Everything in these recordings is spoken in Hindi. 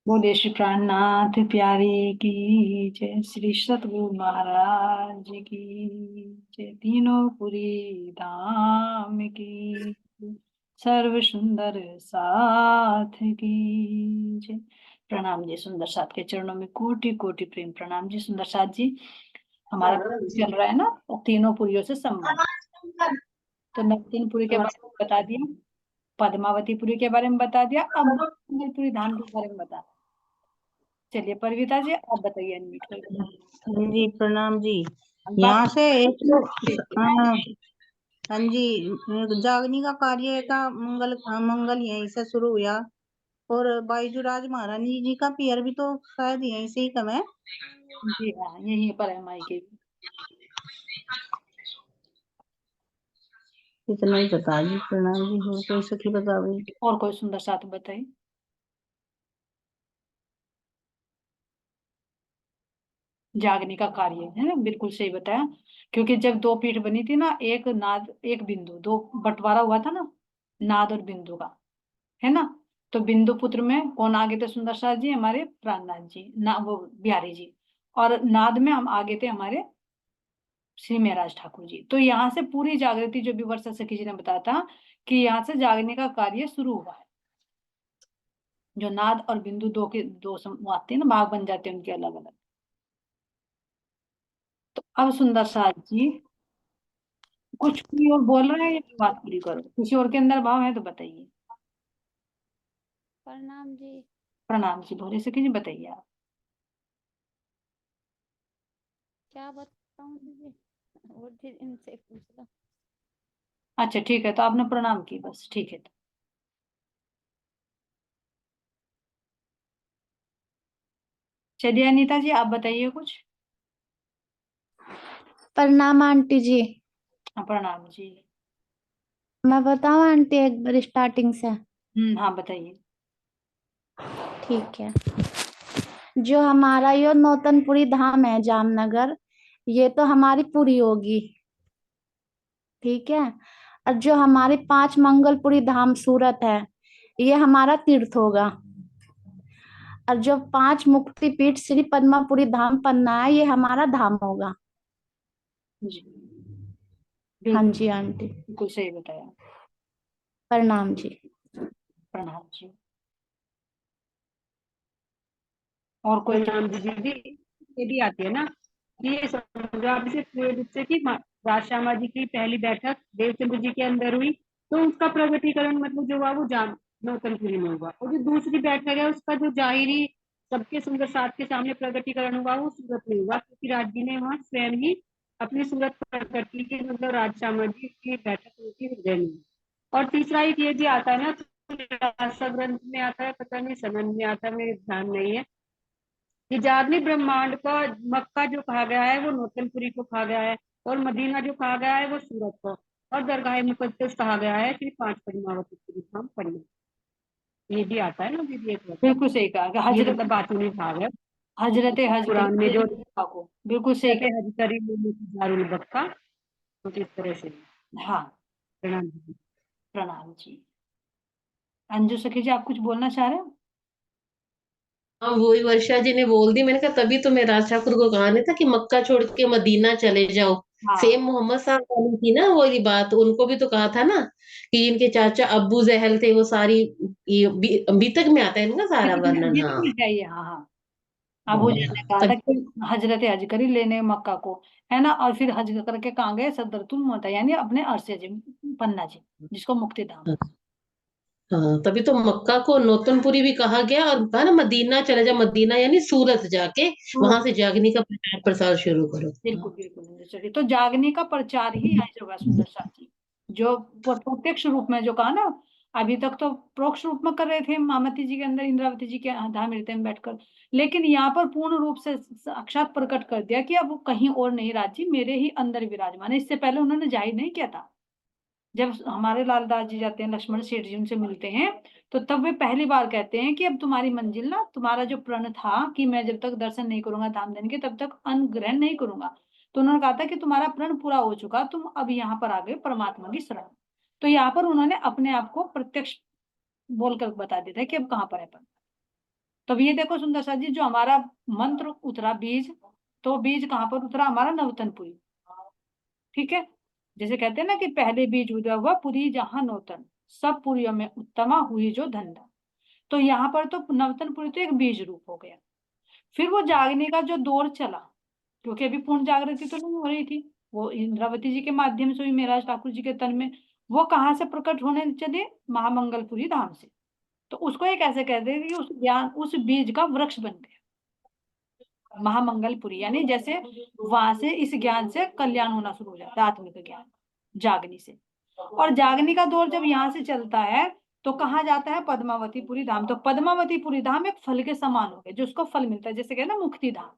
बोले श्री प्राणनाथ प्यारे की जय, श्री सतगुरु महाराज की जय, तीनों पुरी धाम की जय, सर्व सुंदर साथ की जय। प्रणाम जी, सुंदर साथ के चरणों में कोटि कोटि प्रेम प्रणाम जी। सुंदर साथ जी, हमारा चल रहा है ना तीनों पुरियों से संबंध। तो नवतीनपुरी के बारे में बता दिया, पद्मावतीपुरी के बारे में बता दिया, अब मंगलपुरी धाम के बारे में बता। चलिए परविता जी, आप बताइए, अनम्यूट करके। जी प्रणाम जी। बाकी यहाँ से एक तो देखिए। हाँ हाँ जी, जागनी का कार्य का मंगल यहीं से शुरू हुआ। और बाईजूराज महारानी जी का पियर भी तो शायद यहीं से ही कम है। जी हाँ, यहीं पर है मायके भी। इतना ही बता जी प्रणाम जी, हो कोई सखी बता भाई। और कोई सुंदर साथ बताइए। जागने का कार्य है ना, बिल्कुल सही बताया। क्योंकि जब दो पीठ बनी थी ना, एक नाद एक बिंदु, दो बंटवारा हुआ था ना, नाद और बिंदु का, है ना। तो बिंदु पुत्र में कौन आगे थे? सुंदर साथ जी, हमारे प्राणनाथ जी ना, वो बिहारी जी। और नाद में हम आगे थे हमारे श्री महराज ठाकुर जी। तो यहाँ से पूरी जागृति जो भी वर्षा सखी जी ने बताया था कि यहाँ से जागने का कार्य शुरू हुआ है। जो नाद और बिंदु दो के दो आते हैं ना, भाग बन जाते हैं उनके अलग अलग। तो अब सुंदर साथ जी, कुछ कोई और बोल रहे हैं या बात पूरी करो? किसी और के अंदर भाव है तो बताइए। प्रणाम जी। प्रणाम जी, भोले सखी जी बताइए आप। क्या बताऊं दीदी, वो फिर इनसे पूछ लो। अच्छा ठीक है, तो आपने प्रणाम की, बस ठीक है। तो चलिए अनीता जी, आप बताइए कुछ। प्रणाम आंटी जी। हाँ प्रणाम जी। मैं बताऊं आंटी एक बार स्टार्टिंग से? हाँ बताइए। ठीक है। जो हमारा यो नौतनपुरी धाम है जामनगर, ये तो हमारी पूरी होगी। ठीक है। और जो हमारी 5 मंगलपुरी धाम सूरत है, ये हमारा तीर्थ होगा। और जो 5 मुक्ति पीठ श्री पद्मापुरी धाम पन्ना है, ये हमारा धाम होगा। जी हाँ बिल्कुल, जी आंटी। बिल्कुल सही बताया। प्रणाम जी। प्रणाम जी। और कोई प्रणाम जी दीदी। ये भी आती है ना, ये समझो आप इसे पूरे रूप से कि राजश्यामा जी की पहली बैठक देवचंद्र जी के अंदर हुई, तो उसका प्रगटीकरण मतलब जो हुआ वो जाम नौतनपुरी में हुआ। और जो दूसरी बैठक है उसका जो जाहिरी सबके सुंदर साथ के सामने प्रगटीकरण हुआ वो सूरत में हुआ, क्योंकि राज जी ने वहां स्वयं ही अपनी सूरत प्रकट की कि मतलब राजश्यामा जी की बैठक उनकी हृदय में। और तीसरा एक ये भी आता है ना, तो ग्रंथ में आता है, पता नहीं सनन में आता है, मेरे ध्यान नहीं है, कि जादनी ब्रह्मांड का मक्का जो कहा गया है वो नौतनपुरी को कहा गया है, और मदीना जो कहा गया है वो सूरत को, और दरगाह मुकद्दस कहा गया है श्री 5 पद्मावती धाम पन्ना। ये भी आता है ना दीदी एक वक्त। बिल्कुल सही कहा कि ये हजरत मतलब बातों में भाव है हजरत हज कुरान में जो करी को, बिल्कुल सही कहते कहा। हैं हज करी दारुल बक्का, कुछ इस तरह से। हाँ प्रणाम दीदी। प्रणाम जी। अंजू सखी जी, आप कुछ बोलना चाह रहे हो? हाँ वही वर्षा जी ने बोल दी, मैंने कहा तभी तो मैं राज ठाकुर को कहा नहीं था कि मक्का छोड़ के मदीना चले जाओ। हाँ सेम मोहम्मद साहब वाली थी ना वही बात, उनको भी तो कहा था ना कि इनके चाचा अब्बू जहल थे, वो सारी ये बीतक में आता है इनका सारा वर्णन। ये तो हाँ मिल जाइए। हाँ हाँ। अबू जी ने कहा था तभी कि हजरत हज करी लेने मक्का को, है ना। और फिर हज करके कहाँ गए? सदरतुल मोता, यानी अपने अरसे जी, पन्ना जी, जिसको मुक्ति धाम। तो हाँ तभी तो मक्का को नौतनपुरी भी कहा गया, और कहा ना मदीना चले जा, मदीना यानी सूरत जाके सूरत। वहां से जागने का प्रचार प्रसार शुरू करो। बिल्कुल हाँ। बिल्कुल अंजू सखी, तो जागने का प्रचार ही यहाँ से होगा सुंदर साथी। जो प्रत्यक्ष रूप में जो कहा ना, अभी तक तो प्रोक्ष रूप में कर रहे थे मामती जी के अंदर, इंद्रावती जी के धाम हृदय में बैठकर। लेकिन यहाँ पर पूर्ण रूप से साक्षात प्रकट कर दिया कि अब वो कहीं और नहीं, राजी मेरे ही अंदर विराजमान है। इससे पहले उन्होंने जाहिर नहीं किया था। जब हमारे लालदास जी जाते हैं, लक्ष्मण सेठ जी उनसे मिलते हैं, तो तब वे पहली बार कहते हैं कि अब तुम्हारी मंजिल ना, तुम्हारा जो प्रण था कि मैं जब तक दर्शन नहीं करूंगा धाम देने के तब तक अन्न ग्रहण नहीं करूंगा, तो उन्होंने कहा था कि तुम्हारा प्रण पूरा हो चुका, तुम अब यहाँ पर आ गए परमात्मा की शरण। तो यहाँ पर उन्होंने अपने आप को प्रत्यक्ष बोलकर बता दिया था कि अब कहाँ पर है परमात्मा। तो अब ये देखो सुंदर सा जी, जो हमारा मंत्र उतरा बीज, तो बीज कहाँ पर उतरा? हमारा नवतनपुरी। ठीक है, जैसे कहते हैं ना कि पहले बीज उदय हुआ पुरी जहां नौतन, सब पुरियों में उत्तमा हुई जो धन्य। तो यहाँ पर तो नवतनपुरी तो एक बीज रूप हो गया। फिर वो जागने का जो दौर चला, क्योंकि अभी पूर्ण जागृति तो नहीं हो रही थी, वो इंद्रावती जी के माध्यम से हुई, मेराज ठाकुर जी के तन में। वो कहाँ से प्रकट होने चले? महामंगलपुरी धाम से। तो उसको एक ऐसे कहते हैं कि उस ज्ञान, उस बीज का वृक्ष बन गया महामंगलपुरी। यानी जैसे वहां से इस ज्ञान से कल्याण होना शुरू हो जाता है, आत्मिक ज्ञान जागनी से। और जागनी का दौर जब यहाँ से चलता है तो कहाँ जाता है? पद्मावतीपुरी धाम। तो पद्मावतीपुरी धाम एक फल के समान हो गया, जिसको फल मिलता है, जैसे कहते हैं ना मुक्ति धाम,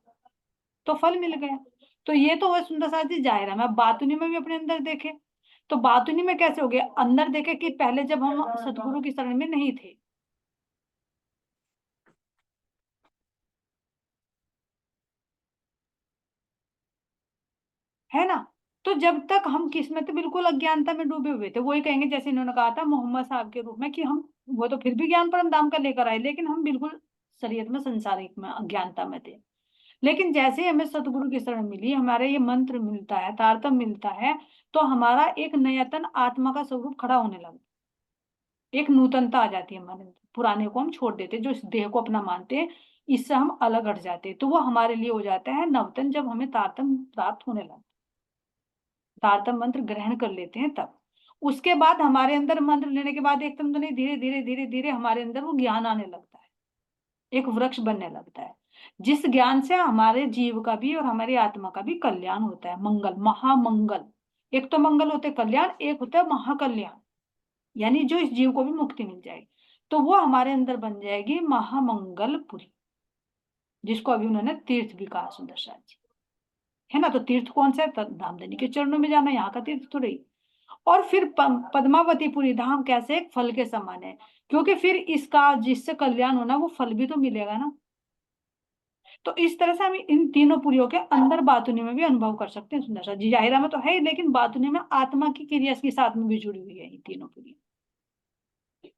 तो फल मिल गया। तो ये तो हुआ सुंदर साथ जी जाहिर है। मैं बातुनी में भी अपने अंदर देखे, तो बातुनी में कैसे हो गया? अंदर देखे कि पहले जब हम सतगुरु की शरण में नहीं थे, है ना, तो जब तक हम किसमें थे? बिल्कुल अज्ञानता में डूबे हुए थे। वही कहेंगे जैसे इन्होंने कहा था मोहम्मद साहब के रूप में, कि हम, वो तो फिर भी ज्ञान परम धाम का लेकर आए, लेकिन हम बिल्कुल शरीयत में, संसारिक में, अज्ञानता में थे। लेकिन जैसे ही हमें सतगुरु की शरण मिली, हमारे ये मंत्र मिलता है, तारतम मिलता है, तो हमारा एक नयतन आत्मा का स्वरूप खड़ा होने लगा, एक नूतनता आ जाती है हमारे अंदर। पुराने को हम छोड़ देते, जो इस देह को अपना मानते हैं, इससे हम अलग हट जाते हैं, तो वो हमारे लिए हो जाता है नवतन, जब हमें तारतम प्राप्त होने लगता, तारतम मंत्र ग्रहण कर लेते हैं तब। उसके बाद हमारे अंदर मंत्र लेने के बाद एकदम तो नहीं, धीरे धीरे धीरे धीरे हमारे अंदर वो ज्ञान आने लगता है, एक वृक्ष बनने लगता है, जिस ज्ञान से हमारे जीव का भी और हमारी आत्मा का भी कल्याण होता है। मंगल, महामंगल। एक तो मंगल होते कल्याण, एक होता है महाकल्याण, यानी जो इस जीव को भी मुक्ति मिल जाएगी। तो वो हमारे अंदर बन जाएगी महामंगलपुरी, जिसको अभी उन्होंने तीर्थ भी कहा सुंदर साथ जी, है ना। तो तीर्थ कौन सा है? धामधनी के चरणों में जाना, यहाँ का तीर्थ तो रही। और फिर पद्मावतीपुरी धाम कैसे? एक फल के समान है, क्योंकि फिर इसका जिससे कल्याण होना, वो फल भी तो मिलेगा ना। तो इस तरह से हम इन तीनों पुरियों के अंदर बातुनी में भी अनुभव कर सकते हैं सुंदर सा जी। जाहिरा में तो है ही, लेकिन बातुनी में आत्मा की क्रिया के साथ में भी जुड़ी हुई है ये तीनों पुरी।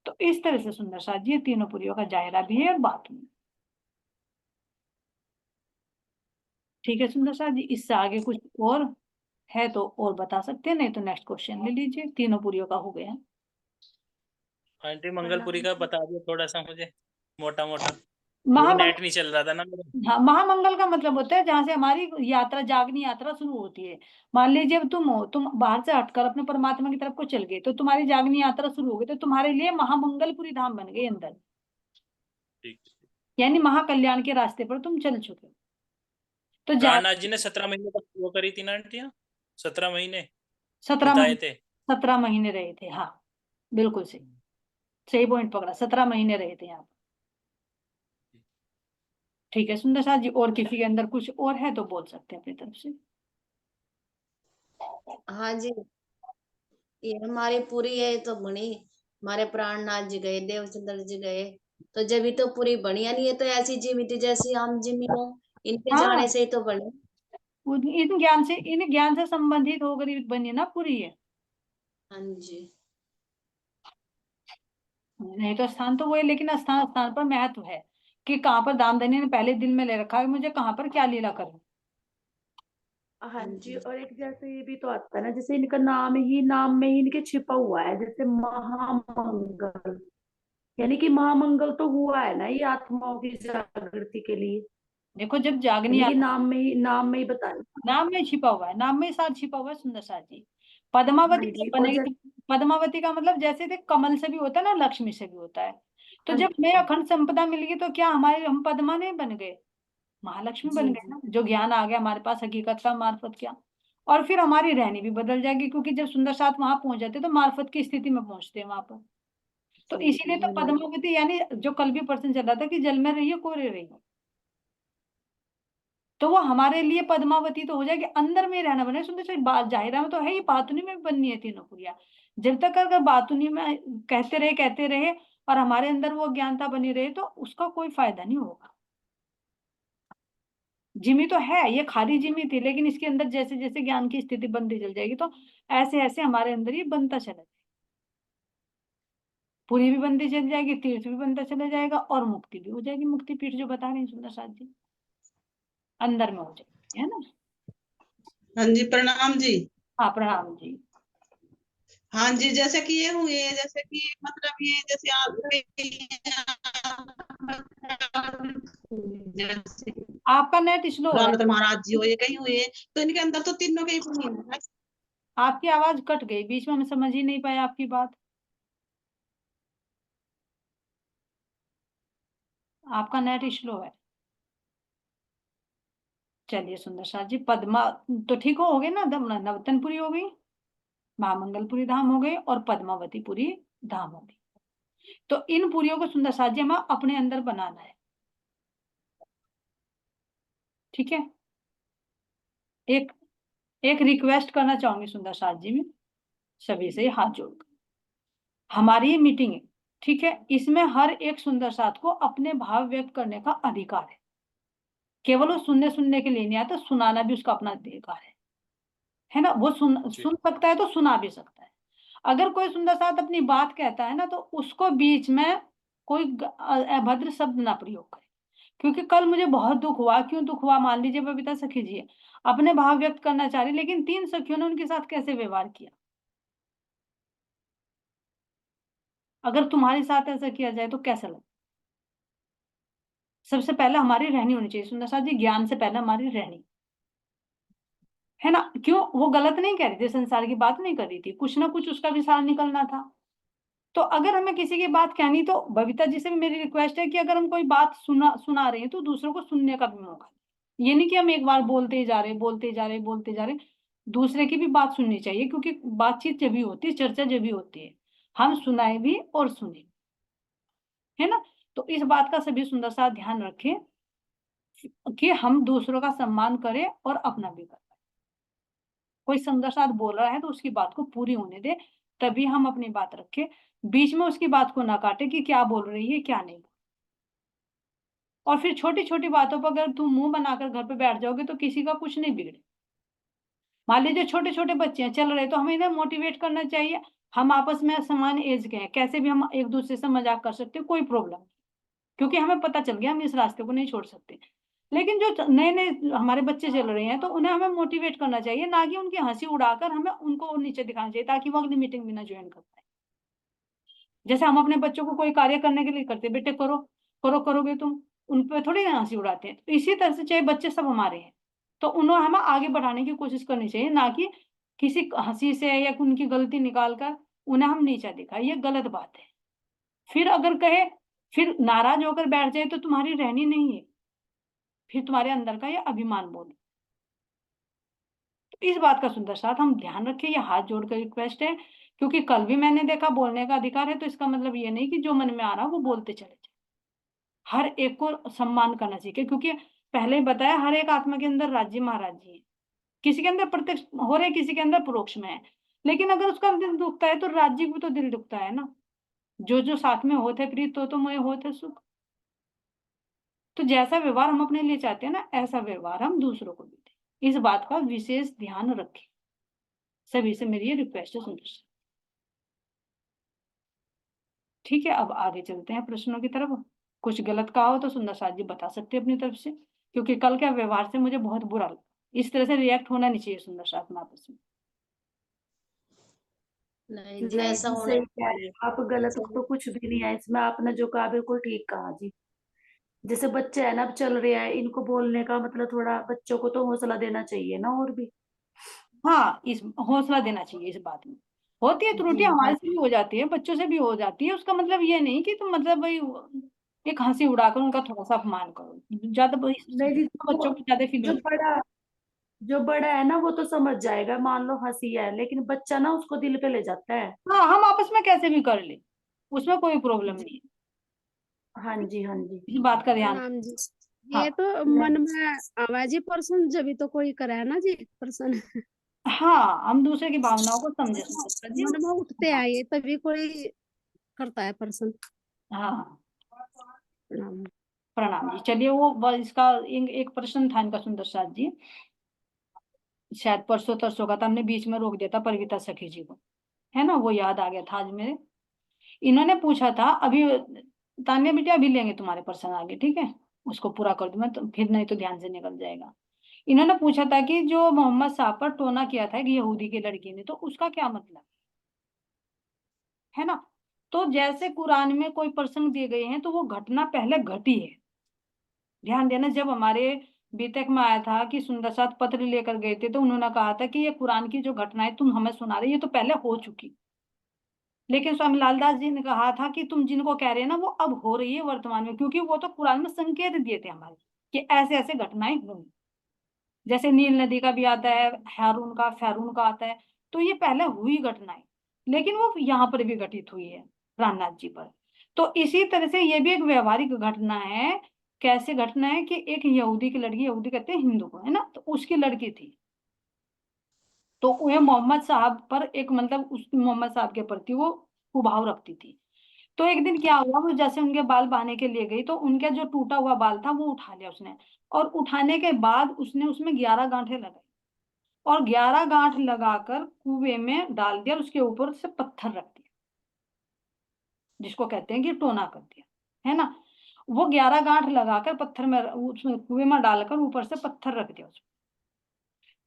तो इस तरह से सुंदर सा जी, ये तीनों पुरियों का जाहिरा भी है और बातुनी। ठीक है सुंदर सा जी, इससे आगे कुछ और है तो और बता सकते हैं, नहीं तो नेक्स्ट क्वेश्चन ले लीजिए। तीनों पुरियों का हो गया। आंटी मंगलपुरी का बता दियो थोड़ा सा मुझे, मोटा मोटा। महामंगल, नेट नहीं चल रहा था ना मेरा। हाँ, महामंगल का मतलब होता है जहां से हमारी यात्रा, जागनी यात्रा शुरू होती है। मान लीजिए अब तुम हो, तुम बाहर से हटकर अपने परमात्मा की तरफ को चल गए, तो तुम्हारी जागनी यात्रा शुरू हो गई, तो तुम्हारे लिए महामंगलपुरी धाम बन गई अंदर, ठीक। यानी महाकल्याण के रास्ते पर तुम चल चुके हो। तो प्राणनाथ जी ने 17 महीने तक वो करी थी ना आंटी, 17 महीने 17 बिताए महीने, थे। 17 महीने रहे थे, हाँ बिल्कुल सही, सही पॉइंट पकड़ा, 17 महीने रहे थे यहाँ। ठीक है सुंदर साथ जी, और किसी के अंदर कुछ और है तो बोल सकते हैं अपनी तरफ से। हाँ जी, ये हमारी पूरी है तो बनी। हमारे प्राणनाथ जी गए, देवचंद्र जी गए, तो जब भी तो पूरी बनी, यानी ये तो ऐसी जिमी थी जैसी हम जिमी हो, इनके हाँ, जाने से ही तो बनी। इन ज्ञान से संबंधित होकर ही बनी ना पूरी है। हाँ जी, नहीं तो स्थान तो वो है, लेकिन स्थान स्थान पर महत्व है, कि कहाँ पर दामदनी ने पहले दिल में ले रखा है मुझे कहाँ पर क्या लीला करूं। हाँ हाँ जी, जी, और एक जैसे ये भी तो आता है ना, जैसे इनका नाम में ही इनके छिपा हुआ है, जैसे महामंगल, यानी कि महामंगल तो हुआ है ना ये आत्माओं की जागृति के लिए, देखो जब जागनी यानी कि आता, नाम में ही बताया। नाम में छिपा हुआ है, नाम में ही साथ छिपा हुआ है सुंदर साथ जी। हाँ पद्मावती जी, कब और बनेगी? पद्मावती का मतलब जैसे देख कमल से भी होता है ना, लक्ष्मी से भी होता है। तो हाँ जब हमें अखंड संपदा मिल गई, तो क्या हमारे, हम पद्मा नहीं बन गए, महालक्ष्मी जी बन गए जी, ना। जो ज्ञान आ गया हमारे पास हकीकत का मार्फत क्या, और फिर हमारी रहनी भी बदल जाएगी, क्योंकि जब सुंदर साथ वहां पहुंच जाते हैं तो मार्फत की स्थिति में पहुंचते हैं वहां पर। तो जी इसीलिए जी, तो हाँ जी, पद्मावती, यानी जो कल भी पर्सन चल रहा था कि जल में रहिए कोरे रहिए, तो वो हमारे लिए पद्मावती तो हो जाएगी, अंदर में ही रहना बने सुंदर से। जाहिरा में तो है ही, बातुनी में भी बननी है तीनों पुरिया। जब तक अगर बातुनी में कहते रहे और हमारे अंदर वो ज्ञानता बनी रहे, तो उसका कोई फायदा नहीं होगा। जिमी तो है, ये खाली जिमी थी, लेकिन इसके अंदर जैसे जैसे ज्ञान की स्थिति बनती चल जाएगी, तो ऐसे ऐसे हमारे अंदर ये बनता चला जाएगा। पुरी भी बनती चली जाएगी, तीर्थ भी बनता चला जाएगा और मुक्ति भी हो जाएगी। मुक्ति पीठ जो बता रहे हैं सुंदर साथ जी, अंदर में हो जाएगी, है ना। हाँ जी, प्रणाम जी। हाँ प्रणाम जी। हाँ जी, जैसे कि ये हुए, जैसे कि मतलब ये जैसे जैसे आपका नेट स्लो हो रहा रामचंद्र है, महाराज जी हुए, कहीं हुए, तो इनके अंदर तो तीनों के ही पुण्य है। आपकी आवाज कट गई बीच में, हम समझ ही नहीं पाए आपकी बात। आपका नेट स्लो है। चलिए सुंदर साथ जी, पद्मा तो ठीक हो गए ना, नवतनपुरी हो गई, महामंगलपुरी धाम हो गए और पद्मावतीपुरी धाम हो गई। तो इन पुरियों को सुंदर साथ जी हमें अपने अंदर बनाना है, ठीक है। एक एक रिक्वेस्ट करना चाहूंगी सुंदर साथ जी में सभी से हाथ जोड़कर, हमारी ये मीटिंग है, ठीक है, इसमें हर एक सुंदर साथ को अपने भाव व्यक्त करने का अधिकार है। केवल वो सुनने के लिए नहीं आता, सुनाना भी उसका अपना अधिकार है ना। वो सुन सकता है तो सुना भी सकता है। अगर कोई सुंदर साथ अपनी बात कहता है ना, तो उसको बीच में कोई अभद्र शब्द ना प्रयोग करे, क्योंकि कल मुझे बहुत दुख हुआ। क्यों दुख हुआ? मान लीजिए बबीता सखी जी अपने भाव व्यक्त करना चाह रही, लेकिन 3 सखियों ने उनके साथ कैसे व्यवहार किया। अगर तुम्हारे साथ ऐसा किया जाए तो कैसा लगता? सबसे पहले हमारी रहनी होनी चाहिए सुंदर साथ जी, ज्ञान से पहले हमारी रहनी, है ना। क्यों? वो गलत नहीं कह रही थी, संसार की बात नहीं कर रही थी, कुछ ना कुछ उसका भी सार निकलना था। तो अगर हमें किसी की बात कहनी, तो बबीता जी से भी मेरी रिक्वेस्ट है कि अगर हम कोई बात सुना रहे हैं तो दूसरों को सुनने का भी मौका दें। ये नहीं कि हम एक बार बोलते ही जा रहे बोलते जा रहे बोलते जा रहे, दूसरे की भी बात सुननी चाहिए, क्योंकि बातचीत जब भी होती है, चर्चा जब भी होती है, हम सुनाए भी और सुने, है ना। तो इस बात का सभी सुंदर सा ध्यान रखें कि हम दूसरों का सम्मान करें और अपना भी करें। कोई सुंदर साथ बोल रहा है तो उसकी बात को पूरी होने दे, तभी हम अपनी बात रखें। बीच में उसकी बात को ना काटे कि क्या बोल रही है क्या नहीं। और फिर छोटी छोटी बातों पर अगर तुम मुंह बनाकर घर पे बैठ जाओगे तो किसी का कुछ नहीं बिगड़े। मान लीजिए छोटे छोटे बच्चे हैं चल रहे, तो हमें इन्हें मोटिवेट करना चाहिए। हम आपस में समान एज के हैं, कैसे भी हम एक दूसरे से मजाक कर सकते हैं, कोई प्रॉब्लम नहीं, क्योंकि हमें पता चल गया हम इस रास्ते को नहीं छोड़ सकते। लेकिन जो नए नए हमारे बच्चे चल रहे हैं, तो उन्हें हमें मोटिवेट करना चाहिए, ना कि उनकी हंसी उड़ाकर हमें उनको नीचे दिखाना चाहिए, ताकि वो अगली मीटिंग में ना ज्वाइन कर पाए। जैसे हम अपने बच्चों को कोई कार्य करने के लिए करते, बेटे करो करो, करोगे तुम, उन पर थोड़ी ना हंसी उड़ाते हैं। तो इसी तरह से चाहे बच्चे सब हमारे हैं, तो उन्हें हमें आगे बढ़ाने की कोशिश करनी चाहिए, ना कि किसी हंसी से या उनकी गलती निकाल कर उन्हें हम नीचा दिखाए, ये गलत बात है। फिर अगर कहे, फिर नाराज होकर बैठ जाए, तो तुम्हारी रहनी नहीं है, फिर तुम्हारे अंदर का ये अभिमान बोल। तो इस बात का सुंदर साथ हम ध्यान रखें, ये हाथ जोड़कर रिक्वेस्ट है, क्योंकि कल भी मैंने देखा बोलने का अधिकार है, तो इसका मतलब ये नहीं कि जो मन में आ रहा वो बोलते चले जाए। हर एक को सम्मान करना चाहिए, क्योंकि पहले ही बताया हर एक आत्मा के अंदर राज्य महाराज जी है। किसी के अंदर प्रत्यक्ष हो रहे, किसी के अंदर परोक्ष में है, लेकिन अगर उसका दिल दुखता है तो राज्य को तो दिल दुखता है ना। जो जो साथ में होते प्रीत तो मोए होते सुख। तो जैसा व्यवहार हम अपने लिए चाहते हैं ना, ऐसा व्यवहार हम दूसरों को भी दें। इस बात का विशेष ध्यान रखें, सभी से मेरी ये रिक्वेस्ट है सुंदर सी। ठीक है, अब आगे चलते हैं प्रश्नों की तरफ। कुछ गलत कहा हो तो सुंदर साथ जी बता सकते हैं अपनी तरफ से, क्योंकि कल के व्यवहार से मुझे बहुत बुरा लगा। इस तरह से रिएक्ट होना नहीं चाहिए सुंदर साथ में आपस में। नहीं जी, नहीं ऐसा जी, होना सही नहीं कह रहे चाहिए। हैं आप, गलत तो कुछ भी नहीं है इसमें, आपने जो कहा बिल्कुल ठीक कहा जी। जैसे बच्चे है ना, अब चल रहे हैं, इनको बोलने का मतलब थोड़ा बच्चों को तो हौसला देना चाहिए ना, और भी। हाँ, इस हौसला देना चाहिए। इस बात में होती है त्रुटि, जी हाँ। हमारे से भी हो जाती है, बच्चों से भी हो जाती है। उसका मतलब ये नहीं कि तुम मतलब भाई एक हंसी उड़ाकर उनका थोड़ा सा अपमान करो, ज्यादा नहीं जी, बच्चों को ज्यादा फील जो होती बड़ा जो बड़ा है ना वो तो समझ जाएगा, मान लो हंसी है, लेकिन बच्चा ना उसको दिल पे ले जाता है। है। हाँ, हम आपस में कैसे भी कर ले, उसमें कोई प्रॉब्लम जी, नहीं है। हाँ जी, हाँ जी। इस बात का ध्यान। प्रणाम जी। हाँ ये तो मन में आवाज ही पर्सन जब भी तो कोई करे है ना जी पर्सन। हाँ, हम दूसरे की भावनाओं को समझे सुंदर जी। मन में उठते हाँ आए तभी कोई करता है पर्सन। हाँ, प्रणाम। प्रणाम जी। चलिए वो इसका एक प्रश्न था इनका सुंदर साथ जी, शायद परसों तरसों का था, हमने बीच में रोक दिया था परिविता सखी जी को, है ना, वो याद आ गया था आज मेरे, इन्होंने पूछा था, अभी तान्या बेटी अभी लेंगे तुम्हारे प्रश्न आगे, ठीक है, उसको पूरा कर दूं मैं, तो फिर नहीं तो ध्यान से निकल जाएगा। इन्होंने पूछा था कि जो मोहम्मद साहब पर टोना किया था एक यहूदी की लड़की ने, तो उसका क्या मतलब है ना। तो जैसे कुरान में कोई प्रसंग दिए गए हैं तो वो घटना पहले घटी है। ध्यान देना, जब हमारे बीटेक में आया था कि सुंदर साथ पत्र लेकर गए थे, तो उन्होंने कहा था कि ये कुरान की जो घटनाएं तुम हमें सुना रहे, ये तो पहले हो चुकी। लेकिन स्वामी लालदास जी ने कहा था कि तुम जिनको कह रहे हैं ना, वो अब हो रही है वर्तमान में, क्योंकि वो तो कुरान में संकेत दिए थे हमारे कि ऐसे ऐसे घटनाएं होंगी। जैसे नील नदी का भी आता है, हारून का, फैरून का आता है, तो ये पहले हुई घटनाएं, लेकिन वो यहाँ पर भी घटित हुई है प्राणनाथ जी पर। तो इसी तरह से ये भी एक व्यवहारिक घटना है। कैसे घटना है कि एक यहूदी की लड़की, यहूदी कहते हैं हिंदू को, है ना, तो उसकी लड़की थी, तो वह मोहम्मद साहब पर एक मतलब उस मोहम्मद साहब के प्रति वो कुभाव रखती थी। तो एक दिन क्या हुआ, वो जैसे उनके बाल बहाने के लिए गई, तो उनका जो टूटा हुआ बाल था वो उठा लिया उसने, और उठाने के बाद उसने उसमें 11 गांठें लगाई, और 11 गांठ लगाकर कुएं में डाल दिया, उसके ऊपर से पत्थर रख दिया, जिसको कहते हैं कि टोना कर दिया, है ना। वो 11 गांठ लगाकर पत्थर में, उसमें कुएं में डालकर ऊपर से पत्थर रख दिया उसमें।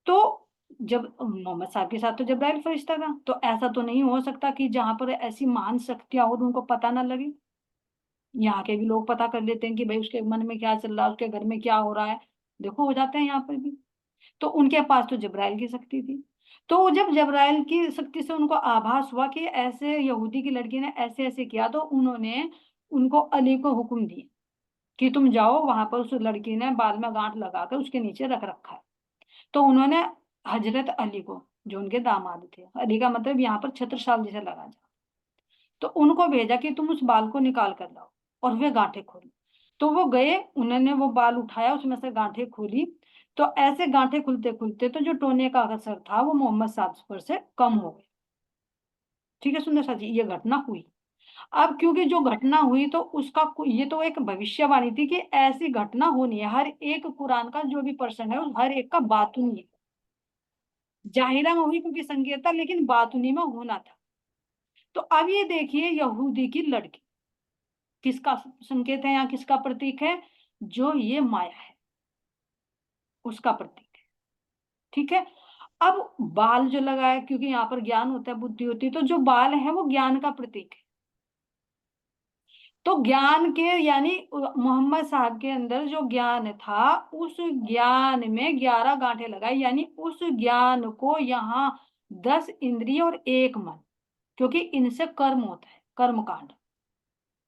तो जब मोहम्मद साहब के साथ तो जब्राइल फरिश्ता था, तो ऐसा तो नहीं हो सकता कि जहां पर ऐसी महान शक्तियां हो उनको पता ना लगे। यहाँ के भी लोग पता कर लेते हैं कि भाई उसके मन में क्या चल रहा है, उसके घर में क्या हो रहा है, देखो हो जाते हैं यहाँ पर भी। तो उनके पास तो जब्राइल की शक्ति थी। तो जब जब्राइल की शक्ति से उनको आभास हुआ कि ऐसे यहूदी की लड़की ने ऐसे ऐसे किया, तो उन्होंने उनको अली को हुक्म दिया कि तुम जाओ, वहां पर उस लड़की ने बाल में गांठ लगाकर उसके नीचे रख रखा है। तो उन्होंने हजरत अली को, जो उनके दामाद थे, अली का मतलब यहाँ पर छत्रसाल जैसे लगा जा, तो उनको भेजा कि तुम उस बाल को निकाल कर लाओ और वे गांठें खोली। तो वो गए, उन्होंने वो बाल उठाया, उसमें से गांठें खोली। तो ऐसे गांठें खुलते खुलते तो जो टोने का असर था वो मोहम्मद साहब पर से कम हो गया। ठीक है सुंदर साथ जी, ये घटना हुई। अब क्योंकि जो घटना हुई तो उसका ये तो एक भविष्यवाणी थी कि ऐसी घटना होनी है। हर एक कुरान का जो भी पर्सन है उस हर एक का बातुनी है। जाहिरा में हुई क्योंकि संकेत था, लेकिन बातुनी में होना था। तो अब ये देखिए, यहूदी की लड़की किसका संकेत है, या किसका प्रतीक है, जो ये माया है उसका प्रतीक है। ठीक है, अब बाल जो लगाया, क्योंकि यहाँ पर ज्ञान होता है, बुद्धि होती है, तो जो बाल है वो ज्ञान का प्रतीक है। तो ज्ञान के यानी मोहम्मद साहब के अंदर जो ज्ञान था, उस ज्ञान में 11 गांठें लगाई, यानी उस ज्ञान को यहाँ 10 इंद्रिय और 1 मन, क्योंकि इनसे कर्म होता है, कर्म कांड,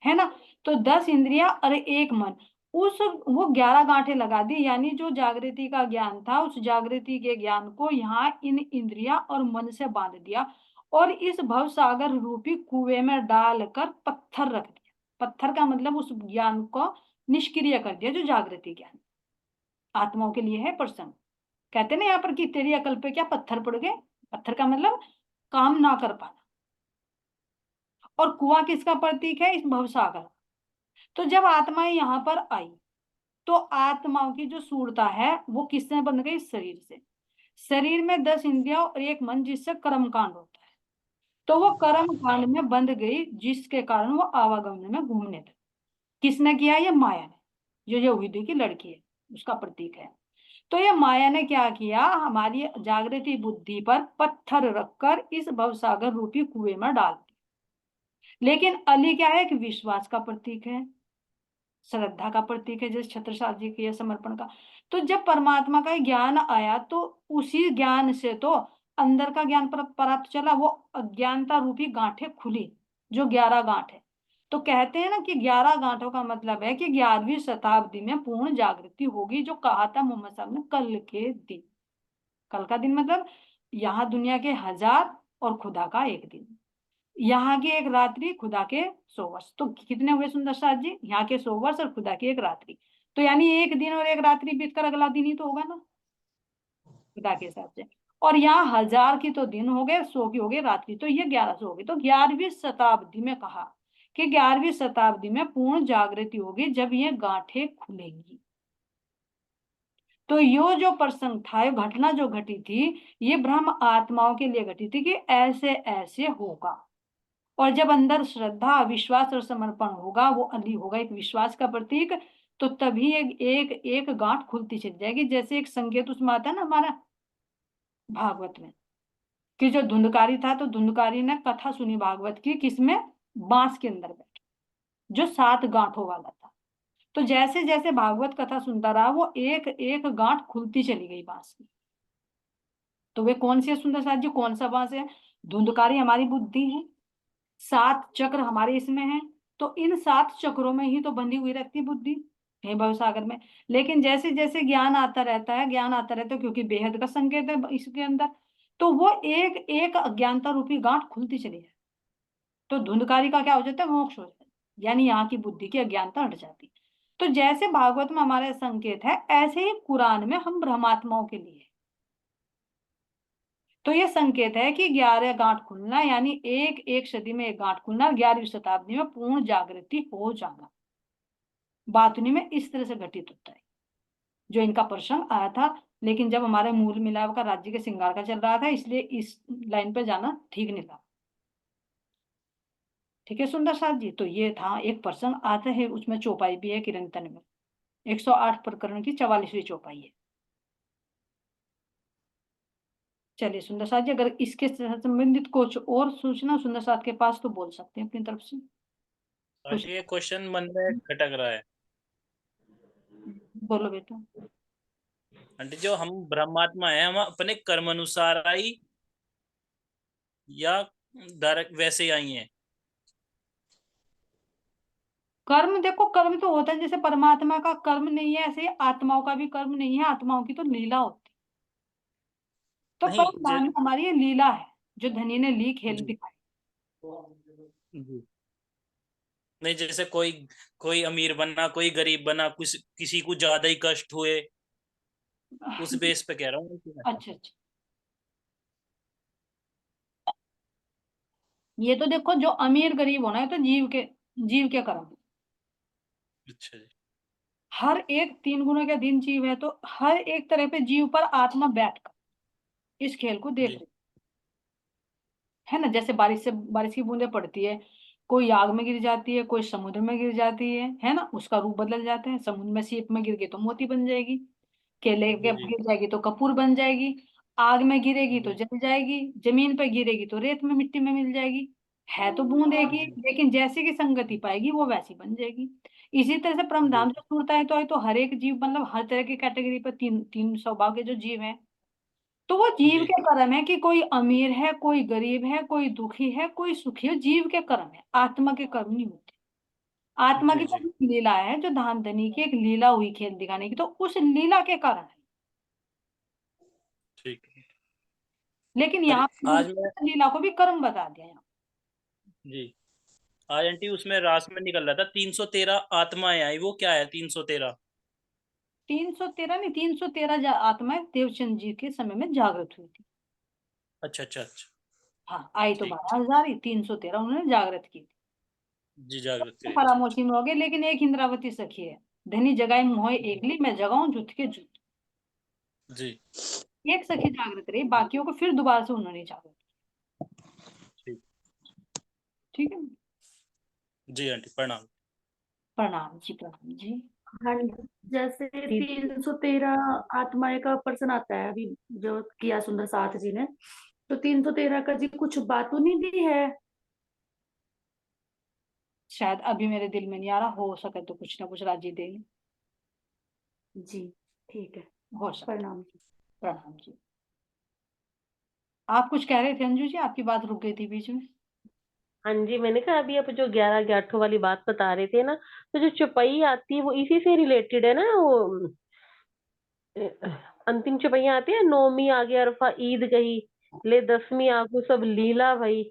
है ना। तो 10 इंद्रिया और 1 मन, उस वो 11 गांठें लगा दी, यानी जो जागृति का ज्ञान था उस जागृति के ज्ञान को यहाँ इन इंद्रिया और मन से बांध दिया, और इस भव सागर रूपी कुएं में डालकर पत्थर रख दिया। पत्थर का मतलब उस ज्ञान को निष्क्रिय कर दिया, जो जागृति ज्ञान आत्माओं के लिए है प्रसंग। कहते ना यहाँ पर कि तेरी अकल पे क्या पत्थर पड़ गए, पत्थर का मतलब काम ना कर पाना। और कुआं किसका प्रतीक है, इस भवसागर। तो जब आत्माएं यहाँ पर आई, तो आत्माओं की जो सूरता है वो किससे बन गई, शरीर से। शरीर में 10 इंद्रियां और 1 मन, जिससे कर्म कांड होता है। तो वो कर्म कांड में बंध गई, जिसके कारण वो आवागमन में घूमने लगी। किसने किया, ये माया ने, जो यहूदी की लड़की है उसका प्रतीक है। तो ये माया ने क्या किया, हमारी जागृति बुद्धि पर पत्थर रखकर इस भवसागर रूपी कुएं में डाल दिया। लेकिन अली क्या है, एक विश्वास का प्रतीक है, श्रद्धा का प्रतीक है, जैसे छत्रसाल जी के समर्पण का। तो जब परमात्मा का ज्ञान आया, तो उसी ज्ञान से तो अंदर का ज्ञान प्राप्त चला, वो अज्ञानता रूपी गांठें खुली, जो 11 गांठ है। तो कहते हैं ना कि 11 गांठों का मतलब है कि 11वीं शताब्दी में पूर्ण जागृति होगी, जो कहा था मोहम्मद साहब ने कल के दिन। कल का दिन मतलब यहाँ दुनिया के 1000 और खुदा का 1 दिन, यहाँ की 1 रात्रि, खुदा के 100 वर्ष। तो कितने हुए सुंदर साथ जी, यहाँ के 100 वर्ष और खुदा की 1 रात्रि। तो यानी 1 दिन और 1 रात्रि बीतकर अगला दिन ही तो होगा ना खुदा के हिसाब से। और यहाँ 1000 की तो दिन हो गए, 100 की हो गई रात्रि, तो ये 1100 हो गई। तो 11वीं शताब्दी में कहा कि 11वीं शताब्दी में पूर्ण जागृति होगी, जब ये गांठें खुलेंगी। तो यो जो प्रसंग था, घटना जो घटी थी, ये ब्रह्म आत्माओं के लिए घटी थी कि ऐसे ऐसे होगा। और जब अंदर श्रद्धा, विश्वास और समर्पण होगा, वो अली होगा एक विश्वास का प्रतीक, तो तभी एक एक एक गांठ खुलती चली जाएगी। जैसे एक संकेत उसमें आता है ना हमारा भागवत में, कि जो धुंधकारी था, तो धुंधकारी ने कथा सुनी भागवत की, किसमें? बांस के अंदर बैठ, जो 7 गांठों वाला था। तो जैसे जैसे भागवत कथा सुनता रहा, वो एक एक गांठ खुलती चली गई बांस की। तो वे कौन सी है सुंदर साथ जी? कौन सा बांस है? धुंधकारी हमारी बुद्धि है, 7 चक्र हमारे इसमें है, तो इन 7 चक्रों में ही तो बंधी हुई रहती है बुद्धि, हे भव सागर में। लेकिन जैसे जैसे ज्ञान आता रहता है, ज्ञान आता रहता है, क्योंकि बेहद का संकेत है इसके अंदर, तो वो एक एक अज्ञानता रूपी गांठ खुलती चली जाए, तो धुंधकारी का क्या हो जाता है? मोक्ष हो जाता है, यानी यहाँ की बुद्धि की अज्ञानता हट जाती है। तो जैसे भागवत में हमारा संकेत है, ऐसे ही कुरान में हम ब्रह्मात्माओं के लिए, तो ये संकेत है कि 11 गांठ खुलना, यानी एक एक सदी में एक गांठ खुलना, 11वीं शताब्दी में पूर्ण जागृति हो जाना, बातुनी में इस तरह से घटित होता है, जो इनका प्रसंग आया था। लेकिन जब हमारे मूल मिलाप का राज्य के श्रृंगार का चल रहा था, इसलिए इस लाइन पे जाना ठीक नहीं था। ठीक है सुंदर साथ जी, तो ये था एक प्रसंग आता है, उसमें चौपाई भी है किरंतन में, 108 प्रकरण की 44वीं चौपाई है। चलिए सुंदर साथ जी, अगर इसके साथ संबंधित कुछ और सूचना सुंदर साथ के पास तो बोल सकते हैं अपनी तरफ से। कुछ ये क्वेश्चन मन में खटक रहा है बोलो बेटा। आंटी, जो हम ब्रह्मात्मा है, हम अपने कर्म अनुसार आई या डायरेक्ट वैसे ही आई हैं? कर्म देखो, कर्म तो होता है, जैसे परमात्मा का कर्म नहीं है, ऐसे ही आत्माओं का भी कर्म नहीं है, आत्माओं की तो लीला होती है। तो नहीं परम धाम में हमारी ये लीला है, जो धनी ने ली खेल दिखाई। जी। नहीं, जैसे कोई कोई अमीर बना, कोई गरीब बना, कुछ किसी को ज्यादा ही कष्ट हुए, उस बेस पे कह रहा हूँ मैं। अच्छा अच्छा, ये तो देखो, जो अमीर गरीब होना है तो जीव के कर्म। अच्छा जी। हर एक 3 गुणों के अधीन जीव है, तो हर एक तरह पे जीव पर आत्मा बैठकर इस खेल को देख जी। रही है ना। जैसे बारिश की बूंदें पड़ती है, कोई आग में गिर जाती है, कोई समुद्र में गिर जाती है ना, उसका रूप बदल जाता है। समुद्र में सीप में गिर गई तो मोती बन जाएगी, केले के जी। गिर जाएगी तो कपूर बन जाएगी, आग में गिरेगी तो जी। जल जाएगी, जमीन पर गिरेगी तो रेत में मिट्टी में मिल जाएगी। है तो बूंद एक ही, जी। लेकिन जैसे की संगति पाएगी वो वैसी बन जाएगी। इसी तरह से परमधाम जी। से सुरता है, तो हर एक जीव, मतलब हर तरह की कैटेगरी पर तीन तीन स्वभाव के जो जीव हैं, तो वो जीव जी। के कर्म है कि कोई अमीर है, कोई गरीब है, कोई दुखी है, कोई सुखी है, जीव के कर्म है, आत्मा के कर्म नहीं होते। आत्मा की जी। तो जी। लीला है, जो धाम धनी की एक लीला हुई खेल दिखाने की, तो उस लीला के कारण है। ठीक है। लेकिन पर यहाँ आज मैं लीला को भी कर्म बता दिया यहाँ। जी, आज आंटी उसमें रास में निकल रहा था 313 आत्माएं आई, वो क्या है 313? 313 नहीं, 313 आत्माएं देवचंद जी के समय में जागृत हुई थी। अच्छा अच्छा अच्छा। हाँ, आई तो ठीक 12,000 ही, 313 उन्होंने जागृत की थी। जी, जागृत करी थी। परामोशी में हो गए, लेकिन एक इंद्रावती सखी है, धनी जगाई मोहे एकली, मैं जगाऊं जुट के जुट। जी। एक सखी जागृत रही, बाकियों को फिर दोबारा से उन्होंने जागृत। ठीक। ठीक है, जी आंटी, प्रणाम। प्रणाम जी, प्रणाम जी। हाँ, जैसे 313 आत्माएं का प्रश्न आता है अभी, जो किया सुंदर साथ जी ने, तो 313 का जी कुछ बातूनी भी है। शायद अभी मेरे दिल में नहीं आ रहा, हो सके तो कुछ ना कुछ राजी दे। जी ठीक है, हो सकता, प्रणाम जी। प्रणाम जी। आप कुछ कह रहे थे अंजू जी, आपकी बात रुक गई थी बीच में। हाँ जी, मैंने कहा अभी आप जो 11 गांठों वाली बात बता रहे थे ना, तो जो चौपाई आती है वो इसी से रिलेटेड है ना। वो अंतिम चौपाइयाँ आती है, नौवीं आ गया अरफा ईद गई, ले 10वीं आगू सब लीला भाई,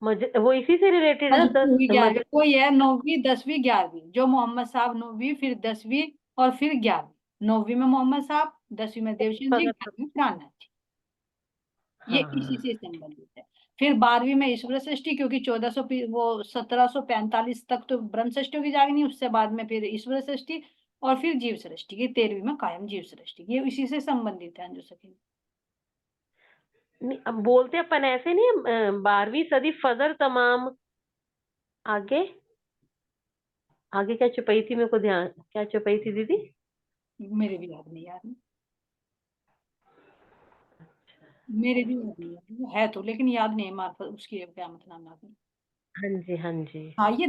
वो इसी से रिलेटेड है ना। मतलब 9वीं 11वीं मज कोई है, 9वीं 10वीं 11वीं, जो मोहम्मद साहब 9वीं, फिर 10वीं, और फिर 11वीं। 9वीं में मोहम्मद साहब, 10वीं में देवचंद जी, 11वीं में प्राणनाथ जी। ये इसी हाँ से संबंधित है। फिर 12वीं में ईश्वर सृष्टि, क्योंकि 1400 वो 1745 तक तो ब्रह्म सृष्टि की जागनी, उससे बाद में फिर ईश्वर सृष्टि, और फिर जीव सृष्टि की, 13वीं में कायम जीव सृष्टि, ये इसी से संबंधित है अंजू सखी। नहीं, अब बोलते अपन ऐसे नहीं, 12वीं सदी फजर तमाम आगे आगे क्या छुपाई थी, मेरे को ध्यान, क्या छुपाई थी दीदी? मेरे भी याद नहीं, याद मेरे भी याद नहीं है तो, लेकिन याद नहीं है मार्फत उसकी क्या मतलब नाम है। हाँ जी, हाँ जी। हाँ, ये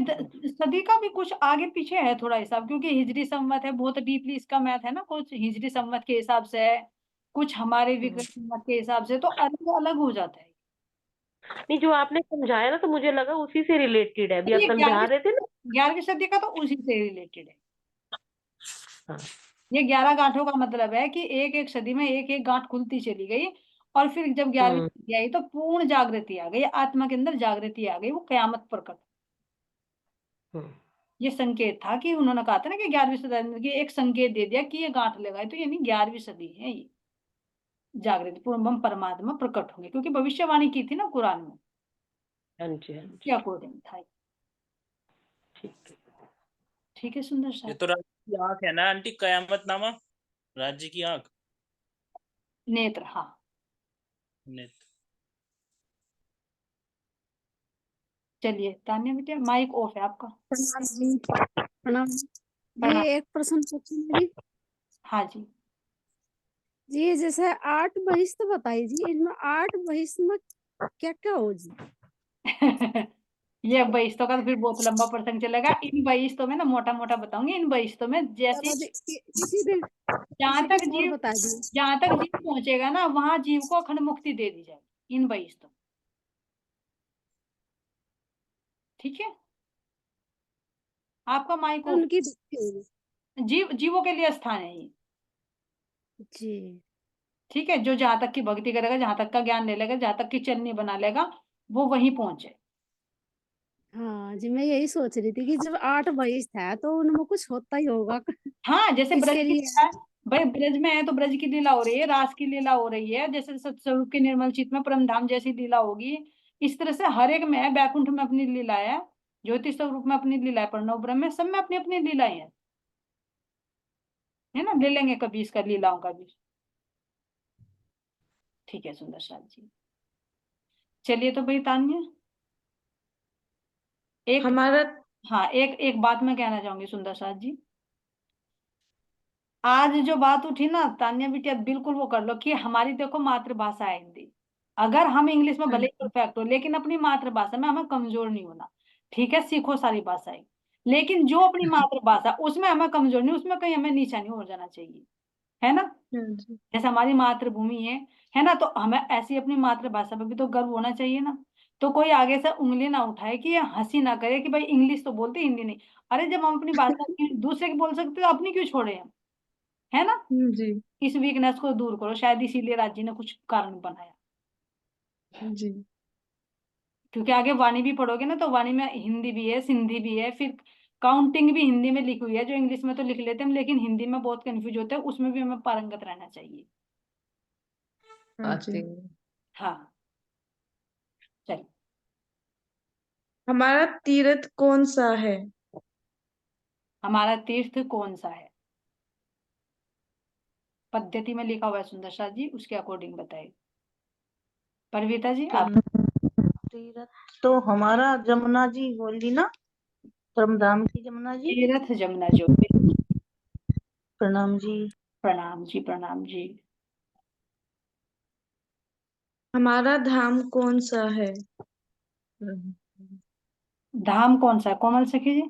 सदी का भी कुछ आगे पीछे है थोड़ा हिसाब, क्योंकि हिजरी संवत है, बहुत डीपली इसका मैथ है ना, कुछ हिजरी संवत के हिसाब से है, कुछ हमारे विक्रम संवत के हिसाब से, तो अलग अलग हो जाता है। नहीं, जो आपने समझाया ना तो मुझे लगा उसी से रिलेटेड है, अभी आप ये समझा रहे थे ना। 11वीं सदी का तो उसी से रिलेटेड है। हाँ। ये 11 गांठों का मतलब है कि एक एक सदी में एक एक गांठ खुलती चली गई, और फिर जब 11वीं सदी आई तो पूर्ण जागृति आ गई, आत्मा के अंदर जागृति आ गई, वो कयामत प्रकट। ये संकेत था कि उन्होंने कहा था ना कि 11वीं सदी की एक संकेत दे दिया कि ये गांठ लगाए, तो यानी 11वीं सदी है ये, जागृति पूर्ण परमात्मा प्रकट होंगे, क्योंकि भविष्यवाणी की थी ना कुरान में, हाँ जी, हाँ जी। क्या अकॉर्डिंग था। ठीक है। ठीक है सुंदर ये साहब। तो राज्य की आंख है ना आंटी, कयामतनामा, राज्य की आंख, नेत्र, हाँ। नेत्र। चलिए तान्या बेटा, माइक ऑफ है आपका। प्रणाम जी, प्रणाम। प्रणाम। ये एक प्रश्न पूछूं जी? हाँ जी। जी जैसे 8 बहिष्ठ बताई जी, इनमें 8 बहिष्ठ में क्या क्या हो जी? ये बहिष्ठों का तो फिर बहुत लंबा प्रसंग चलेगा, इन बहिष्ठों में ना मोटा मोटा बताऊंगी, इन बहिष्ठों में जैसे चलो जी, किसी दिन जहां किसी तक दिन और जीव बता दी। जहां तक जीव पहुंचेगा ना, वहां जीव को अखंड मुक्ति दे दी जाएगी इन बहिष्ठों। ठीक है, आपका माइक ऑफ। उनकी भक्ति होगी जीवों के लिए स्थान है ये। जी। ठीक है, जो जहां तक की भक्ति करेगा, जहां तक का ज्ञान ले लेगा, जहां तक की चलनी बना लेगा, वो वहीं पहुंचे। हाँ जी, मैं यही सोच रही थी कि जब 8 बहिष्ठ है तो उनमें कुछ होता ही होगा। हाँ, जैसे ब्रज किसके की लिए लीला है? है, भाई ब्रज में है तो ब्रज की लीला हो रही है, रास की लीला हो रही है, जैसे सतस्वरूप के निर्मल चित्त में परम धाम जैसी लीला होगी, इस तरह से हर एक में है, बैकुंठ में अपनी लीला है, ज्योति स्वरूप में अपनी लीला है, प्रणव ब्रह्म में, सब में अपनी अपनी लीलाएं हैं, है ना, ले लेंगे कभी इसका लीलाओं का भी। ठीक है सुंदर साथ जी। चलिए तो भाई तान्या, एक, हमारा हाँ, एक बात मैं कहना चाहूंगी सुंदर साथ जी। आज जो बात उठी ना तान्या बिटिया, बिल्कुल वो कर लो कि हमारी देखो मातृभाषा है हिंदी, अगर हम इंग्लिश में भले ही परफेक्ट हो, लेकिन अपनी मातृभाषा में हमें कमजोर नहीं होना। ठीक है, सीखो सारी भाषाएं, लेकिन जो अपनी मातृभाषा उसमें हमें कमजोर नहीं, उसमें कहीं हमें नीचा नहीं हो जाना चाहिए, है ना। जैसे हमारी मातृभूमि है ना, तो हमें ऐसी अपनी मातृभाषा पे भी तो गर्व होना चाहिए ना। तो कोई आगे से उंगली ना उठाए कि ये हंसी ना करे कि भाई इंग्लिश तो बोलते हिंदी नहीं। अरे जब हम अपनी भाषा दूसरे की बोल सकते तो अपनी क्यों छोड़े हम, है ना। जी इस वीकनेस को दूर करो, शायद इसीलिए राज्य ने कुछ कारण बनाया, जी क्योंकि आगे वाणी भी पढ़ोगे ना, तो वाणी में हिंदी भी है, सिंधी भी है, फिर काउंटिंग भी हिंदी में लिखी हुई है, जो इंग्लिश में तो लिख लेते हैं हम, लेकिन हिंदी में बहुत कंफ्यूज होते हैं, उसमें भी हमें पारंगत रहना चाहिए। जी। हाँ, चलिए। हमारा तीर्थ कौन सा है? हमारा तीर्थ कौन सा है, पद्धति में लिखा हुआ है सुंदर शाह जी, उसके अकॉर्डिंग बताइए। परविता जी आप। तीर्थ तो हमारा जमुना जी बोली ना, परमधाम की जमुना जी। तीर्थ जमुना जो, प्रणाम जी। प्रणाम जी, प्रणाम जी। हमारा धाम कौन सा है? धाम कौन सा है, कोमल सखी जी।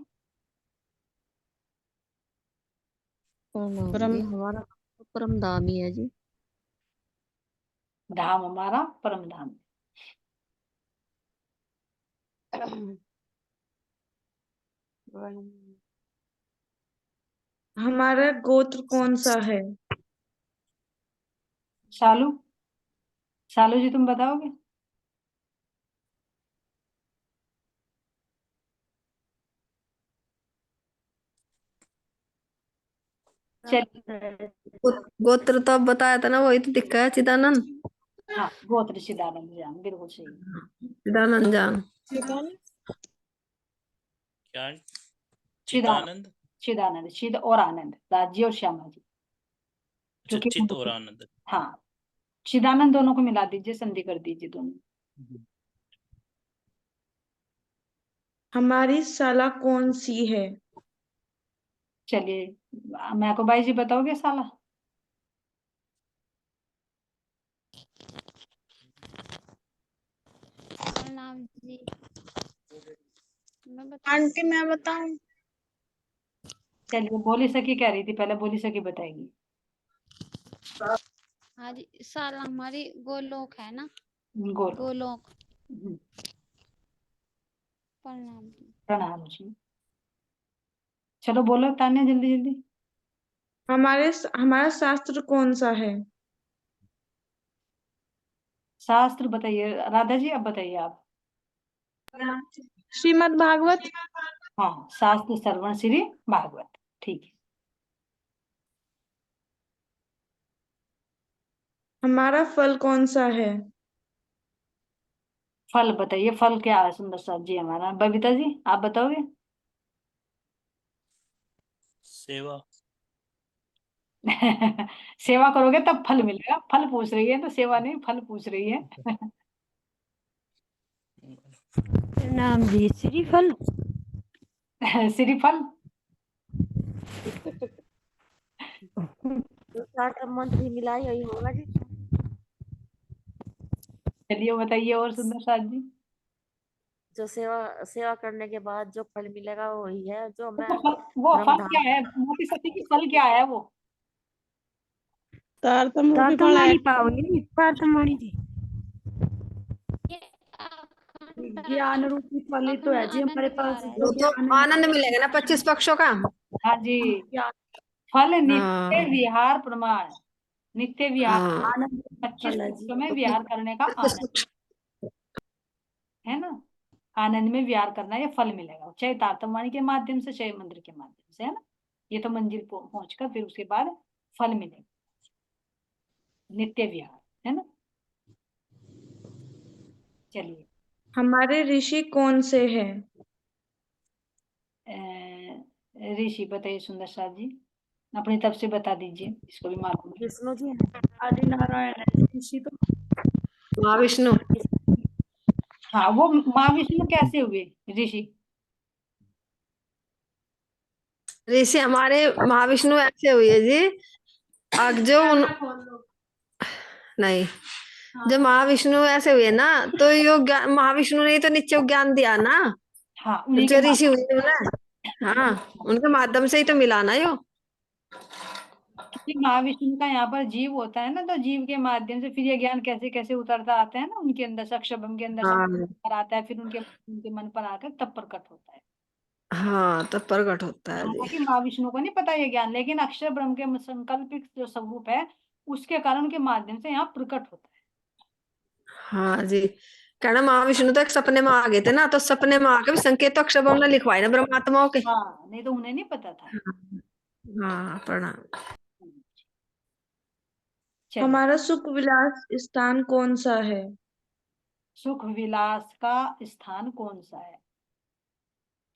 परम हमारा परम धाम ही है जी। धाम हमारा परम धाम। हमारा गोत्र कौन सा है? शालू, शालू जी तुम बताओगे। चलिए, गोत्र तो अब बताया था ना, वही तो दिक्कत है, चिदानंद। हाँ, गोत्र चिदानंद जान, बिल्कुल सही। चिदानंद जान। क्या? चिदानंद, चिदानंद, चिदानंद, चिद और आनंद, राज्य और श्यामा जी, अच्छा, क्योंकि चित और आनंद। हाँ, चिदानंद दोनों को मिला दीजिए, संधि कर दीजिए दोनों। हमारी साला कौन सी है? चलिए, मैकोबाई जी बताओगे साला? प्रणाम जी। मैं आंटी मैं बताऊं? चलिए, बोली सकी कह रही थी, पहले बोली सकी बताएगी। हाँ जी, साला हमारी गोलोक है ना, गोल। गोलोक। प्रणाम जी। प्रणाम जी। चलो बोलो तान्या, जल्दी जल्दी। हमारा शास्त्र कौन सा है? शास्त्र बताइए राधा जी, अब बताइए आप। श्रीमद् भागवत। हाँ, शास्त्र श्रवण श्री भागवत, ठीक है। हमारा फल कौन सा है? फल बताइए, फल क्या है सुंदर साहब जी हमारा? बबीता जी आप बताओगे? सेवा। सेवा करोगे तब फल मिलेगा, फल पूछ रही है तो सेवा नहीं, फल पूछ रही है। प्रणाम जी। श्रीफल। श्रीफल। मंत्री मिलाई यही होगा जी। चलिए बताइए और सुंदर साहब जी। जो सेवा सेवा करने के बाद जो फल मिलेगा वो वही है जो मैं वो फल क्या है मोती सती की? फल क्या है वो? तारतम्य फल है। पाओगे तारतम्य जी। ज्ञान रूपी फल ही तो है जी हमारे पास, जो वो तो ज्ञान है। आनंद मिलेगा ना 25 पक्षों का। हाँ जी, फल नित्य विहार प्रमाण, नित्य विहार, हाँ आनंद 25 फल है पक्षों जी। में विहार करने का 25 आनंद पक्ष। है ना। आनंद में विहार करना, ये फल मिलेगा, चाहे तारतम्यवाणी के माध्यम से चाहे मंत्र के माध्यम से, है ना। ये तो मंजिल पहुंचकर फिर उसके बाद फल मिलेगा, नित्य विहार, है ना। चलिए, हमारे ऋषि कौन से हैं? ऋषि बताइए सुंदर साहब जी, अपनी तरफ से बता दीजिए, इसको भी मालूम है। विष्णु जी आदि नारायण है ऋषि तो। महाविष्णु। हाँ, वो महाविष्णु कैसे हुए ऋषि? ऋषि हमारे महाविष्णु ऐसे हुए जी। जो नहीं, जो महाविष्णु ऐसे हुए ना, तो यो महाविष्णु ने तो नीचे ज्ञान दिया ना। हाँ, उन्हीं जो के ऋषि हुए ना, हाँ, उनके माध्यम से ही तो मिला ना यो। क्योंकि महाविष्णु का यहाँ पर जीव होता है ना, तो जीव के माध्यम से फिर ये ज्ञान कैसे कैसे उतरता आता है ना, उनके अंदर सक्षम के अंदर हाँ पर आता है, फिर उनके मन पर आकर तब प्रकट होता है। हाँ, तब प्रकट होता है जी। हालांकि महाविष्णु को नहीं पता ये ज्ञान, लेकिन अक्षर ब्रह्म के संकल्पित जो स्वरूप है उसके कारण के माध्यम से यहाँ प्रकट होता है। हाँ जी, कहना महाविष्णु तो एक सपने में आ गए थे ना, तो सपने में आके भी संकेत तो अक्षर ब्रह्म ने लिखवाए ना ब्रह्मात्माओं के। हाँ, नहीं तो उन्हें नहीं पता था। हाँ, प्रणाम। चलिए, हमारा सुख विलास स्थान कौन सा है? सुख विलास का स्थान कौन सा है?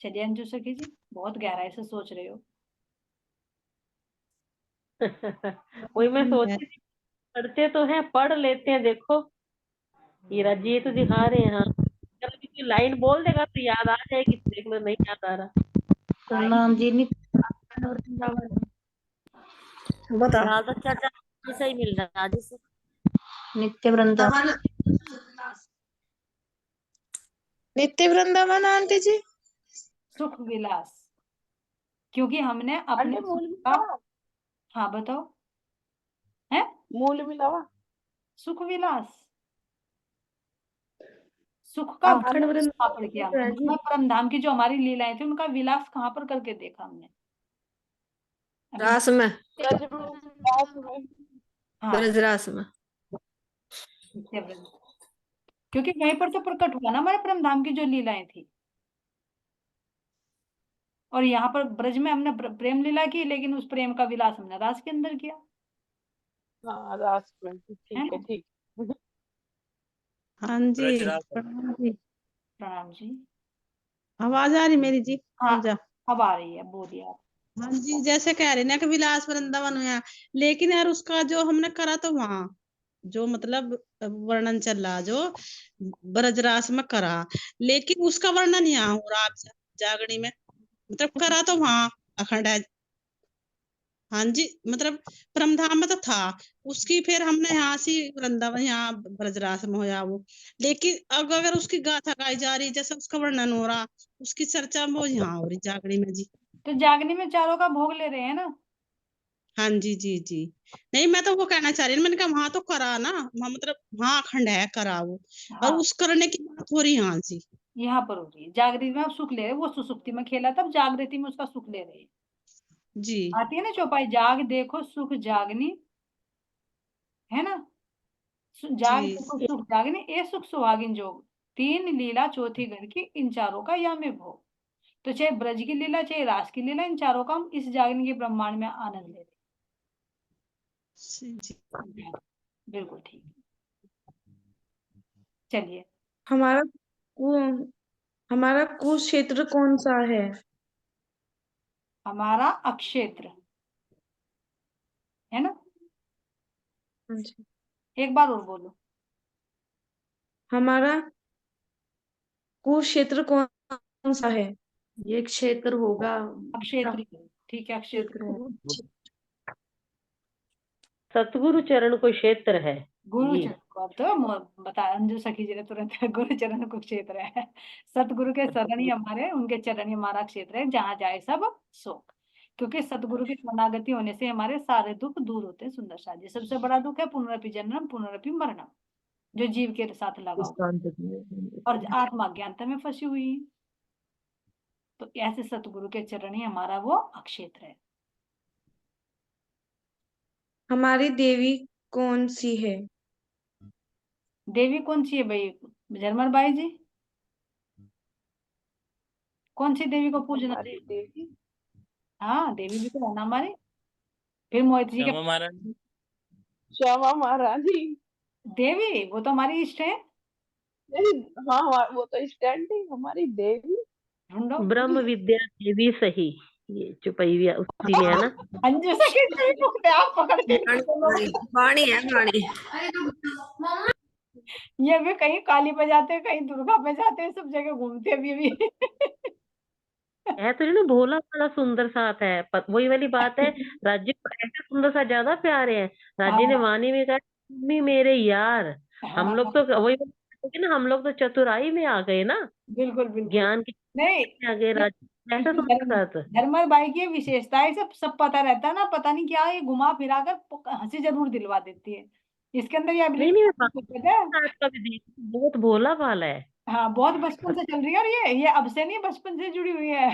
चलिए अंजू सखी जी, बहुत गहराई से सोच रहे हो। वही मैं सोच रही थी, पढ़ते तो हैं, पढ़ लेते हैं। देखो हीरा जी तो दिखा रहे हैं। हाँ, जब किसी लाइन बोल देगा तो याद आ जाएगी, देख लो नहीं याद आ रहा। प्रणाम जी। बता। फिलहाल तो चर्चा ऐसा ही मिल रहा है जिससे नित्य वृंदावन। नित्य वृंदावन आंटी जी। सुख विलास, क्योंकि हमने अपने सुख का, हाँ बताओ, है मूल मिलावा। सुख विलास, सुख का अखंड विलास कहाँ पर वृंदावन किया तो है हमने? जी। परम धाम की जो हमारी लीलाएं थी उनका विलास कहाँ पर करके देखा हमने? अभी रास में, हाँ, ब्रज रास में। नित्य व्रत, क्योंकि वहीं पर तो प्रकट हुआ ना हमारे परम धाम की जो लीलाएं थी। और यहाँ पर ब्रज में हमने प्रेम लीला की, लेकिन उस प्रेम का विलास हमने रास के अंदर किया, हाँ रास में है ठीक है, ना। ठीक। हाँ जी, ब्रजराज। प्रणाम जी। प्रणाम जी। आवाज आ रही मेरी जी? हाँ, जा। अब आ रही है, बोलिए आप। हाँ जी, जैसे कह रहे ना कि विलास वृंदावन में है, लेकिन यार उसका जो हमने करा तो वहां जो मतलब वर्णन चल रहा जो ब्रजरास में करा, लेकिन उसका वर्णन यहाँ हो रहा आप जागणी में, मतलब करा तो वहां अखंड है। हाँ जी, मतलब परमधाम में तो था उसकी, फिर हमने यहाँ से वृंदावन यहाँ ब्रजरास में होया वो, लेकिन अब अगर उसकी गाथा गाई जा रही जैसा उसका वर्णन हो रहा, उसकी चर्चा वो यहाँ हो रही जागणी में जी। तो जागनी में चारों का भोग ले रहे हैं ना। हाँ जी जी जी। नहीं मैं तो वो कहना चाह रही हूँ, मैंने कहा वहां तो करा ना, वहां मतलब वहां अखंड है करा वो, हाँ, और उस करने की बात हो रही यहाँ से। यहाँ पर हो रही है जागृति में, अब सुख ले रहे हैं, वो सुसुप्ति में खेला तब जागृति में उसका सुख ले रहे हैं। जी आती है ना चौपाई, जाग देखो सुख जागनी, है ना, जाग जी देखो सुख जागनी ए सुख सुहागिन जोग, तीन लीला चौथी घर की इन चारों का या में भोग। तो चाहे ब्रज की लीला चाहे रास की लीला, इन चारों का हम इस जागनी के ब्रह्मांड में आनंद ले जी। रहे हैं। बिल्कुल ठीक। चलिए, हमारा हमारा कुरुक्षेत्र कौन सा है? हमारा अक्षेत्र है ना, हाँ जी। एक बार और बोलो। हमारा कुरुक्षेत्र कौन सा है? ये क्षेत्र होगा, अक्षेत्र, ठीक है, अक्षेत्र क्षेत्र है। सतगुरु चरण को क्षेत्र है गुरु जी। चरण को, अब तो बताया अंजू सखी जी ने तुरंत, गुरु चरण को क्षेत्र है। सतगुरु के शरण ही हमारे, उनके चरण ही हमारा क्षेत्र है, जहाँ जाए सब सुख। क्योंकि सतगुरु की शरणागति होने से हमारे सारे दुख दूर होते हैं। सुंदर सा जी, सबसे बड़ा दुख है पुनरपि जन्म पुनरपि मरणम, जो जीव के साथ लगा हुआ और आत्मा ज्ञानता में फंसी हुई है। तो ऐसे सतगुरु के चरण ही हमारा वो अक्षेत्र है। हमारी देवी कौन सी है? देवी कौन सी है भाई, जरमन बाई जी, कौन सी देवी को पूजना? हमारी देवी हाँ, देवी भी तो है ना हमारी। फिर मोहित जी के श्यामा महारानी, श्यामा महारानी। देवी वो तो हमारी इष्ट है। नहीं, हाँ वो तो स्टैंडिंग हमारी देवी। ढूंढो ब्रह्म विद्या देवी सही, ये चुपैया उसी में है ना। अंजू सखी जी को आप पकड़ के वाणी है वाणी। ये भी कहीं काली पे जाते हैं, कहीं दुर्गा पे जाते हैं, सब जगह घूमते हैं अभी भी। है तो ना भोला भाला सुंदर साथ है, वही वाली बात है। राज्य को ऐसे सुंदर सा ज्यादा प्यारे हैं। राज्य ने हाँ वाणी में कहा मम्मी मेरे यार, हम लोग तो वही ना, हम लोग तो चतुराई में आ गए ना, बिल्कुल बिल्कुल। ज्ञान की नहीं, में आ गए। राज्य ऐसा सुंदर साथ। धर्मर बाई की विशेषता है, सब पता रहता है ना, पता नहीं क्या ये घुमा फिरा कर हंसी जरूर दिलवा देती है। इसके अंदर ये नहीं एबिलिटी नहीं, है। आपका भी देखो, बहुत भोला भाला है। हाँ, बहुत बचपन से चल रही है, और ये अब से नहीं, बचपन से जुड़ी हुई है।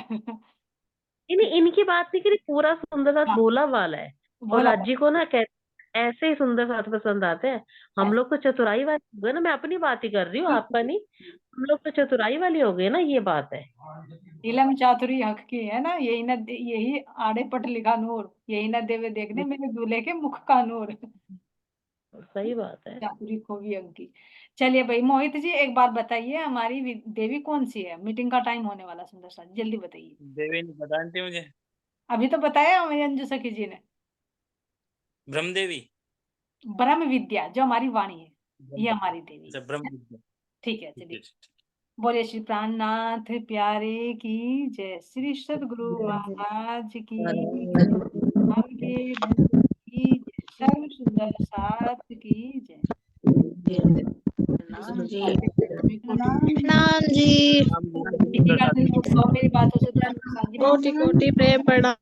इनकी बात नहीं करी, पूरा सुंदर साथ हाँ, भोला भाला है। और भोला राज्य को ना ऐसे ही सुंदर साथ पसंद आते हैं। हम लोग तो चतुराई वाले हो गए ना, मैं अपनी बात ही कर रही हूँ, आपका नहीं। हम लोग तो चतुराई वाले हो गए ना, ये बात है। इलम चातुरी हक की है ना, यही आड़े पट लिखा नूर, यही ना देवे देखने मेरे दूल्हे के मुख का नूर। सही बात है। चातुरी खूबी अंक की। चलिए भाई मोहित जी, एक बात बताइए, हमारी देवी कौन सी है? मीटिंग का टाइम होने वाला, सुंदर सा जल्दी बताइए। देवी नहीं पता आंटी मुझे। अभी तो बताया हमें अंजू सखी जी ने, ब्रह्म देवी, ब्रह्म विद्या जो हमारी वाणी है, ये हमारी देवी अच्छा ब्रह्म विद्या। ठीक है। चलिए, बोले श्री प्राणनाथ प्यारे की जय, श्री सदगुरु महाराज की, आपके भक्त की जय, सर्व सुंदर साथ की जय। प्रणाम जी। मेरी बातों से तो कोटि कोटि प्रेम प्रणाम।